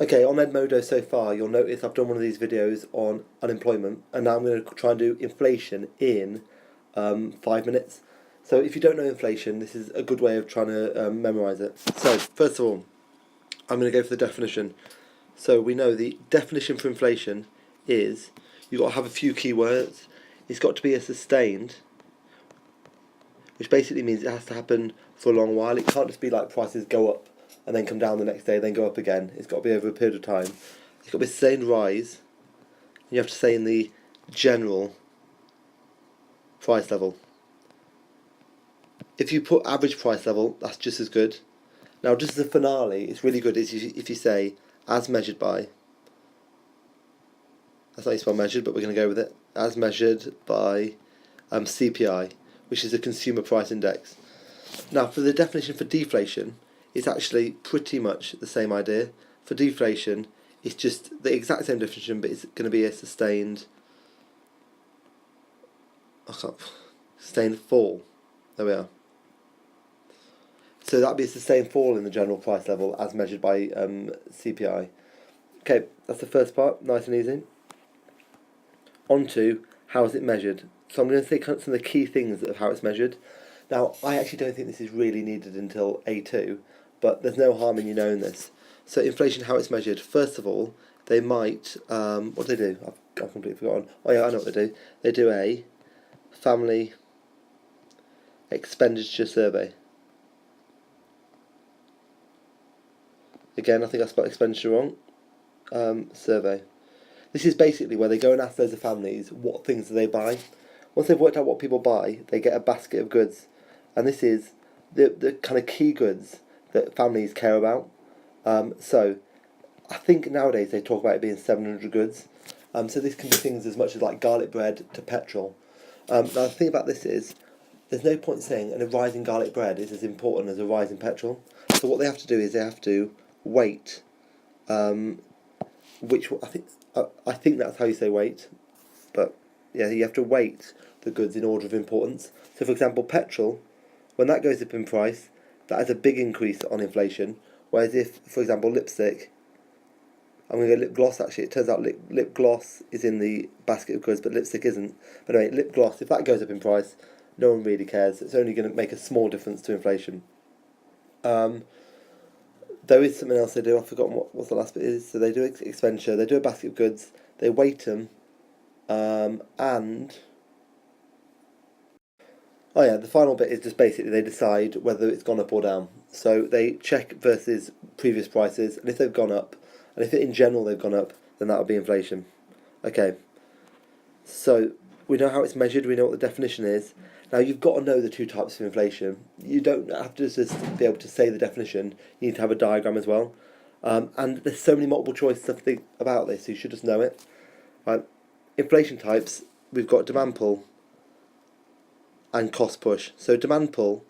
Okay, on Edmodo so far, you'll notice I've done one of these videos on unemployment, and now I'm going to try and do inflation in 5 minutes. So if you don't know inflation, this is a good way of trying to memorise it. So first of all, I'm going to go for the definition. So we know the definition for inflation is you've got to have a few key words. It's got to be a sustained, which basically means it has to happen for a long while. It can't just be like prices go up and then come down the next day, then go up again. It's got to be over a period of time. It's got to be a sustained rise. You have to say in the general price level. If you put average price level, that's just as good. Now, just as a finale, it's really good if you say as measured by. That's not how you spell measured, but we're going to go with it. As measured by CPI, which is the Consumer Price Index. Now, for the definition for deflation, it's actually pretty much the same idea. For deflation, it's just the exact same definition, but it's going to be a sustained fall. There we are. So that'd be a sustained fall in the general price level as measured by CPI. Okay, that's the first part, nice and easy. On to how is it measured. So I'm going to say some of the key things of how it's measured. Now, I actually don't think this is really needed until A2, but there's no harm in you knowing this. So inflation, how it's measured. First of all, they might, what do they do? I've completely forgotten. Oh yeah, I know what they do. They do a family expenditure survey. Again, I think I spelled expenditure wrong. Survey. This is basically where they go and ask loads of families what things do they buy. Once they've worked out what people buy, they get a basket of goods. And this is the kind of key goods that families care about. So I think nowadays they talk about it being 700 goods. So this can be things as much as like garlic bread to petrol. Now the thing about this is, there's no point saying a rise in garlic bread is as important as a rise in petrol. So what they have to do is they have to weight, which I think that's how you say weight, but yeah, you have to weight the goods in order of importance. So for example, petrol, when that goes up in price, that has a big increase on inflation. Whereas if, for example, lipstick, I'm going to go lip gloss actually. It turns out lip gloss is in the basket of goods, but lipstick isn't. But anyway, lip gloss, if that goes up in price, no one really cares. It's only going to make a small difference to inflation. There is something else they do. I've forgotten what the last bit is. So they do expenditure. They do a basket of goods. They weight them, and oh yeah, the final bit is just basically they decide whether it's gone up or down. So they check versus previous prices, and if they've gone up, and if in general they've gone up, then that would be inflation. Okay. So we know how it's measured. We know what the definition is. Now you've got to know the two types of inflation. You don't have to just be able to say the definition. You need to have a diagram as well. And there's so many multiple choices to think about this. So you should just know it. Right. Inflation types. We've got demand pull and cost push. So demand pull.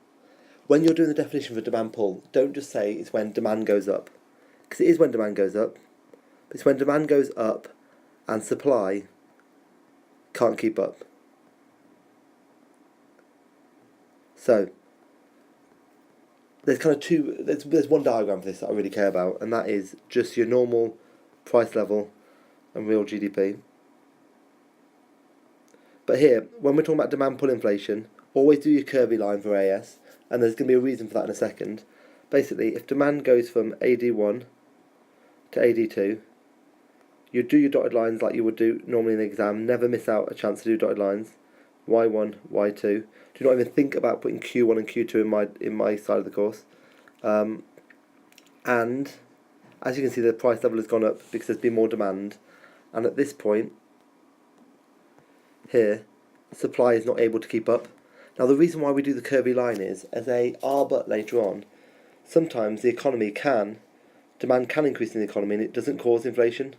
When you're doing the definition for demand pull, don't just say it's when demand goes up, because it is when demand goes up. But it's when demand goes up and supply can't keep up. So there's kind of two. There's one diagram for this that I really care about, and that is just your normal price level and real GDP. But here, when we're talking about demand pull inflation, always do your curvy line for AS, and there's going to be a reason for that in a second. Basically, if demand goes from AD1 to AD2, you do your dotted lines like you would do normally in an exam. Never miss out a chance to do dotted lines. Y1, Y2. Do not even think about putting Q1 and Q2 in my side of the course. And as you can see, the price level has gone up because there's been more demand. And at this point, here, supply is not able to keep up. Now the reason why we do the curvy line is, as a but later on, sometimes the demand can increase in the economy and it doesn't cause inflation.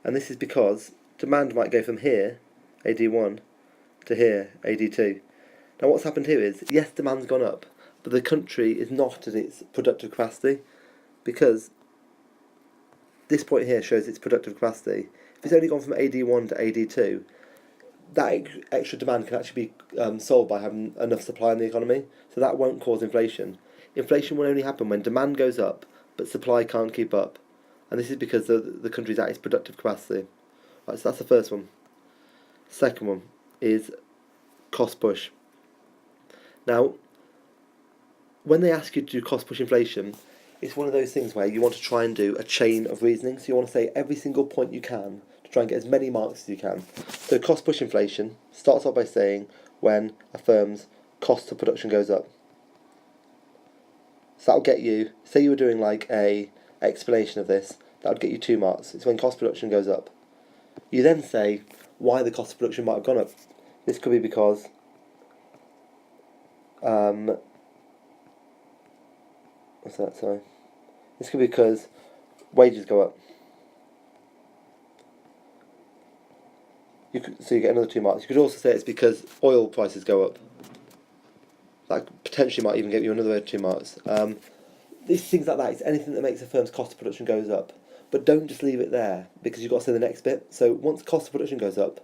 And this is because demand might go from here, AD1, to here, AD2. Now what's happened here is, yes, demand's gone up, but the country is not at its productive capacity, because this point here shows its productive capacity. If it's only gone from AD1 to AD2, that extra demand can actually be solved by having enough supply in the economy, so that won't cause inflation. Inflation will only happen when demand goes up, but supply can't keep up. and this is because the country's at its productive capacity. Right, so that's the first one. Second one is cost push. Now, when they ask you to do cost push inflation, it's one of those things where you want to try and do a chain of reasoning. So you want to say every single point you can to try and get as many marks as you can. So cost push inflation starts off by saying when a firm's cost of production goes up. So that'll get you, say you were doing like a explanation of this, that would get you 2 marks. It's when cost of production goes up. You then say why the cost of production might have gone up. This could be because what's that, sorry? This could be because wages go up. So you get another 2 marks. You could also say it's because oil prices go up. That potentially might even get you another 2 marks. These things like that, it's anything that makes a firm's cost of production goes up. But don't just leave it there, because you've got to say the next bit. So once cost of production goes up,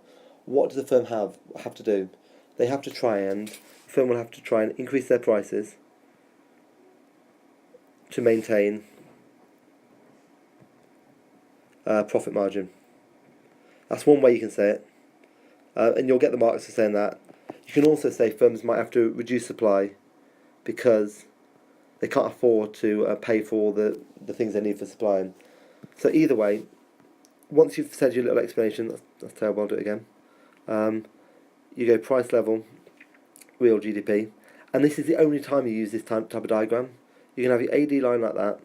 what does the firm have to do? The firm will have to try and increase their prices to maintain profit margin. That's one way you can say it, and you'll get the marks for saying that. You can also say firms might have to reduce supply because they can't afford to pay for the things they need for supplying. So either way, once you've said your little explanation, that's terrible, I'll do it again. You go price level, real GDP, and this is the only time you use this type of diagram. You're going to have your AD line like that,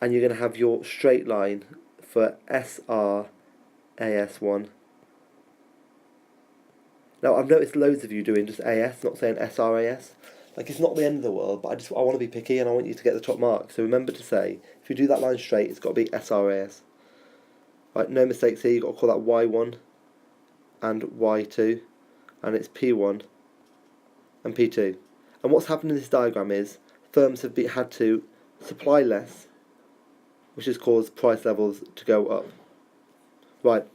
and you're going to have your straight line for SRAS1. Now, I've noticed loads of you doing just AS, not saying SRAS. Like, it's not the end of the world, but I want to be picky and I want you to get the top mark. So remember to say, if you do that line straight, it's got to be SRAS. Right, no mistakes here. You've got to call that Y1 and Y2, and it's P1 and P2. And what's happened in this diagram is firms have had to supply less, which has caused price levels to go up. Right,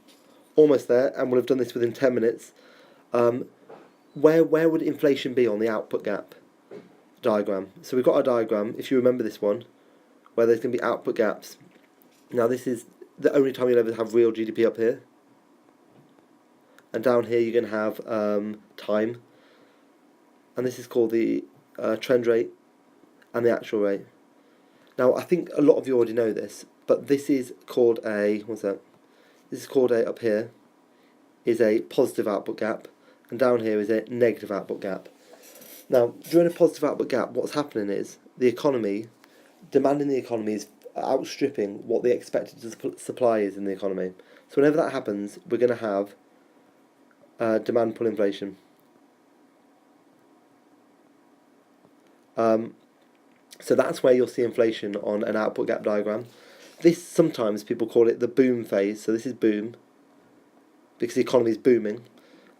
almost there, and we'll have done this within 10 minutes. Where would inflation be on the output gap diagram? So we've got a diagram, if you remember this one, where there's going to be output gaps. Now this is the only time you'll ever have real GDP up here. And down here you're going to have time. And this is called the trend rate and the actual rate. Now I think a lot of you already know this, but this is called this is called up here, is a positive output gap. And down here is a negative output gap. Now, during a positive output gap, what's happening is the economy, demand in the economy is outstripping what the expected supply is in the economy. So whenever that happens, we're going to have demand pull inflation. So that's where you'll see inflation on an output gap diagram. This, sometimes people call it the boom phase. So this is boom, because the economy is booming.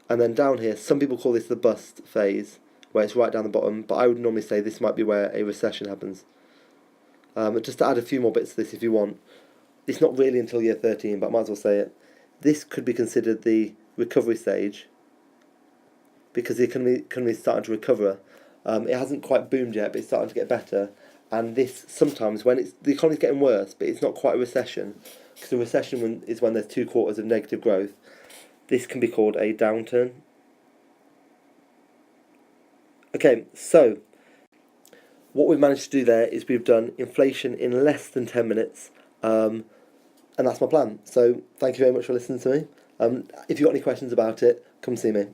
And then down here, some people call this the bust phase, where it's right down the bottom, but I would normally say this might be where a recession happens. Just to add a few more bits to this if you want, it's not really until year 13, but I might as well say it. This could be considered the recovery stage, because the economy is starting to recover. It hasn't quite boomed yet, but it's starting to get better. And this, sometimes, when the economy's getting worse, but it's not quite a recession, because a recession is when there's 2 quarters of negative growth. This can be called a downturn. Okay, so what we've managed to do there is we've done inflation in less than 10 minutes, and that's my plan. So thank you very much for listening to me. If you've got any questions about it, come see me.